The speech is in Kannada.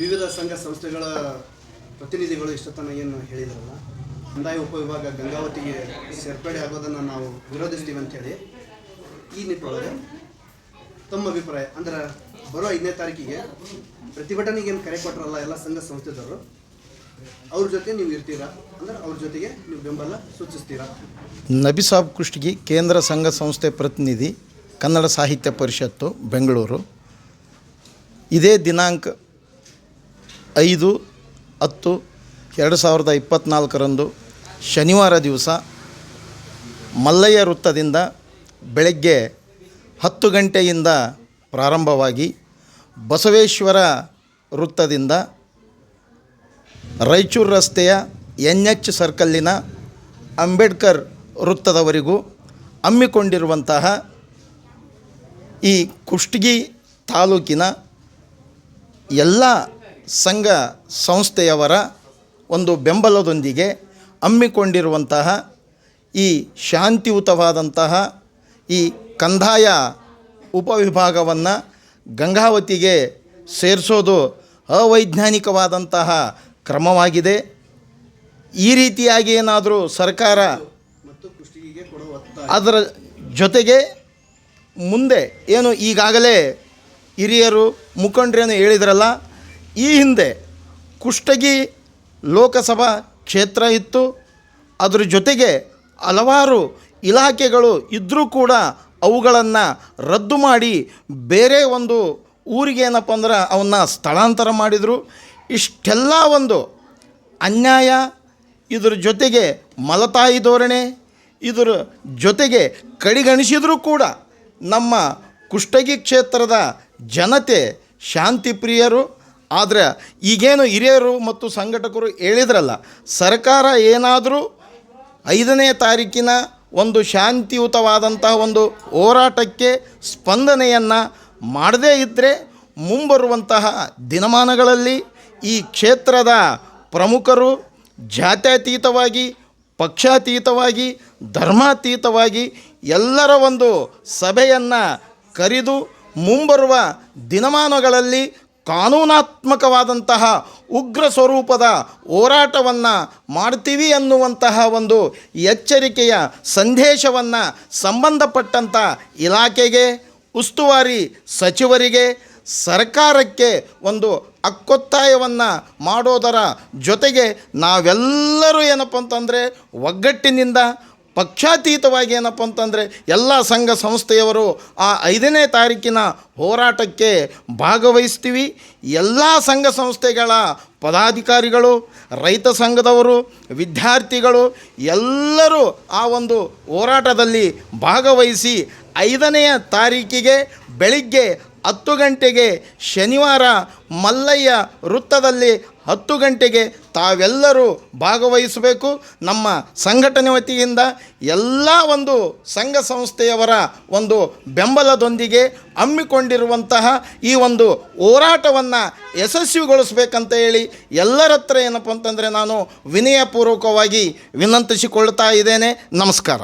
ವಿವಿಧ ಸಂಘ ಸಂಸ್ಥೆಗಳ ಪ್ರತಿನಿಧಿಗಳು ಇಷ್ಟತನ ಏನು ಹೇಳಿದ್ರಲ್ಲ, ಕಂದಾಯ ಉಪವಿಭಾಗ ಗಂಗಾವತಿಗೆ ಸೇರ್ಪಡೆ ಆಗೋದನ್ನು ನಾವು ವಿರೋಧಿಸ್ತೀವಿ ಅಂತೇಳಿ ಈ ನಿಟ್ಟೊಳಗೆ ತಮ್ಮ ಅಭಿಪ್ರಾಯ ಅಂದ್ರೆ ಬರೋ 5ನೇ ತಾರೀಕಿಗೆ ಪ್ರತಿಭಟನೆಗೆ ಏನು ಕರೆ ಕೊಟ್ಟರಲ್ಲ ಎಲ್ಲ ಸಂಘ ಸಂಸ್ಥೆದವರು, ಅವ್ರ ಜೊತೆ ನೀವು ಇರ್ತೀರಾ ಅಂದ್ರೆ ಅವ್ರ ಜೊತೆಗೆ ನೀವು ಬೆಂಬಲ ಸೂಚಿಸ್ತೀರಾ? ನಬಿ ಸಾಬ್ ಕುಷ್ಟಗಿ, ಕೇಂದ್ರ ಸಂಘ ಸಂಸ್ಥೆ ಪ್ರತಿನಿಧಿ, ಕನ್ನಡ ಸಾಹಿತ್ಯ ಪರಿಷತ್ತು, ಬೆಂಗಳೂರು. ಇದೇ ದಿನಾಂಕ 5/10/2024 ಶನಿವಾರ ದಿವಸ ಮಲ್ಲಯ್ಯ ವೃತ್ತದಿಂದ ಬೆಳಗ್ಗೆ 10 ಗಂಟೆಯಿಂದ ಪ್ರಾರಂಭವಾಗಿ ಬಸವೇಶ್ವರ ವೃತ್ತದಿಂದ ರಾಯಚೂರು ರಸ್ತೆಯ NH ಸರ್ಕಲ್ಲಿನ ಅಂಬೇಡ್ಕರ್ ವೃತ್ತದವರೆಗೂ ಹಮ್ಮಿಕೊಂಡಿರುವಂತಹ ಈ ಕುಷ್ಟಗಿ ತಾಲೂಕಿನ ಎಲ್ಲ ಸಂಘ ಸಂಸ್ಥೆಯವರ ಒಂದು ಬೆಂಬಲದೊಂದಿಗೆ ಹಮ್ಮಿಕೊಂಡಿರುವಂತಹ ಈ ಶಾಂತಿಯುತವಾದಂತಹ ಈ ಕಂದಾಯ ಉಪವಿಭಾಗವನ್ನು ಗಂಗಾವತಿಗೆ ಸೇರಿಸೋದು ಅವೈಜ್ಞಾನಿಕವಾದಂತಹ ಕ್ರಮವಾಗಿದೆ. ಈ ರೀತಿಯಾಗಿ ಏನಾದರೂ ಸರ್ಕಾರ ಅದರ ಜೊತೆಗೆ ಮುಂದೆ ಏನು ಈಗಾಗಲೇ ಹಿರಿಯರು ಮುಖಂಡರೇನು ಹೇಳಿದ್ರಲ್ಲ, ಈ ಹಿಂದೆ ಕುಷ್ಟಗಿ ಲೋಕಸಭಾ ಕ್ಷೇತ್ರ ಇತ್ತು, ಅದ್ರ ಜೊತೆಗೆ ಹಲವಾರು ಇಲಾಖೆಗಳು ಇದ್ದರೂ ಕೂಡ ಅವುಗಳನ್ನು ರದ್ದು ಮಾಡಿ ಬೇರೆ ಒಂದು ಊರಿಗೆ ಏನಪ್ಪ ಅಂದ್ರೆ ಅವನ್ನ ಸ್ಥಳಾಂತರ ಮಾಡಿದರು. ಇಷ್ಟೆಲ್ಲ ಒಂದು ಅನ್ಯಾಯ, ಇದ್ರ ಜೊತೆಗೆ ಮಲತಾಯಿ ಧೋರಣೆ, ಇದರ ಜೊತೆಗೆ ಕಡೆಗಣಿಸಿದರೂ ಕೂಡ ನಮ್ಮ ಕುಷ್ಟಗಿ ಕ್ಷೇತ್ರದ ಜನತೆ ಶಾಂತಿ ಪ್ರಿಯರು. ಆದರೆ ಈಗೇನು ಹಿರಿಯರು ಮತ್ತು ಸಂಘಟಕರು ಹೇಳಿದ್ರಲ್ಲ, ಸರ್ಕಾರ ಏನಾದರೂ 5ನೇ ತಾರೀಕಿನ ಒಂದು ಶಾಂತಿಯುತವಾದಂತಹ ಒಂದು ಹೋರಾಟಕ್ಕೆ ಸ್ಪಂದನೆಯನ್ನು ಮಾಡದೇ ಇದ್ದರೆ ಮುಂಬರುವಂತಹ ದಿನಮಾನಗಳಲ್ಲಿ ಈ ಕ್ಷೇತ್ರದ ಪ್ರಮುಖರು ಜಾತ್ಯತೀತವಾಗಿ, ಪಕ್ಷಾತೀತವಾಗಿ, ಧರ್ಮಾತೀತವಾಗಿ ಎಲ್ಲರ ಒಂದು ಸಭೆಯನ್ನು ಕರೆದು ಮುಂಬರುವ ದಿನಮಾನಗಳಲ್ಲಿ ಕಾನೂನಾತ್ಮಕವಾದಂತಹ ಉಗ್ರ ಸ್ವರೂಪದ ಹೋರಾಟವನ್ನು ಮಾಡ್ತೀವಿ ಅನ್ನುವಂತಹ ಒಂದು ಎಚ್ಚರಿಕೆಯ ಸಂದೇಶವನ್ನು ಸಂಬಂಧಪಟ್ಟಂಥ ಇಲಾಖೆಗೆ, ಉಸ್ತುವಾರಿ ಸಚಿವರಿಗೆ, ಸರ್ಕಾರಕ್ಕೆ ಒಂದು ಹಕ್ಕೊತ್ತಾಯವನ್ನು ಮಾಡೋದರ ಜೊತೆಗೆ ನಾವೆಲ್ಲರೂ ಏನಪ್ಪ ಅಂತಂದರೆ ಒಗ್ಗಟ್ಟಿನಿಂದ ಪಕ್ಷಾತೀತವಾಗಿ ಏನಪ್ಪ ಅಂತಂದರೆ ಎಲ್ಲ ಸಂಘ ಸಂಸ್ಥೆಯವರು ಆ 5ನೇ ತಾರೀಕಿನ ಹೋರಾಟಕ್ಕೆ ಭಾಗವಹಿಸ್ತೀವಿ. ಎಲ್ಲ ಸಂಘ ಸಂಸ್ಥೆಗಳ ಪದಾಧಿಕಾರಿಗಳು, ರೈತ ಸಂಘದವರು, ವಿದ್ಯಾರ್ಥಿಗಳು ಎಲ್ಲರೂ ಆ ಒಂದು ಹೋರಾಟದಲ್ಲಿ ಭಾಗವಹಿಸಿ 5ನೇ ತಾರೀಕಿಗೆ ಬೆಳಿಗ್ಗೆ 10 ಗಂಟೆಗೆ ಶನಿವಾರ ಮಲ್ಲಯ್ಯ ವೃತ್ತದಲ್ಲಿ 10 ಗಂಟೆಗೆ ತಾವೆಲ್ಲರೂ ಭಾಗವಹಿಸಬೇಕು. ನಮ್ಮ ಸಂಘಟನೆ ವತಿಯಿಂದ ಎಲ್ಲ ಒಂದು ಸಂಘ ಸಂಸ್ಥೆಯವರ ಒಂದು ಬೆಂಬಲದೊಂದಿಗೆ ಹಮ್ಮಿಕೊಂಡಿರುವಂತಹ ಈ ಒಂದು ಹೋರಾಟವನ್ನು ಯಶಸ್ವಿಗೊಳಿಸಬೇಕಂತ ಹೇಳಿ ಎಲ್ಲರ ಹತ್ರ ಏನಪ್ಪ ಅಂತಂದರೆ ನಾನು ವಿನಯಪೂರ್ವಕವಾಗಿ ವಿನಂತಿಸಿಕೊಳ್ತಾ ಇದ್ದೇನೆ. ನಮಸ್ಕಾರ.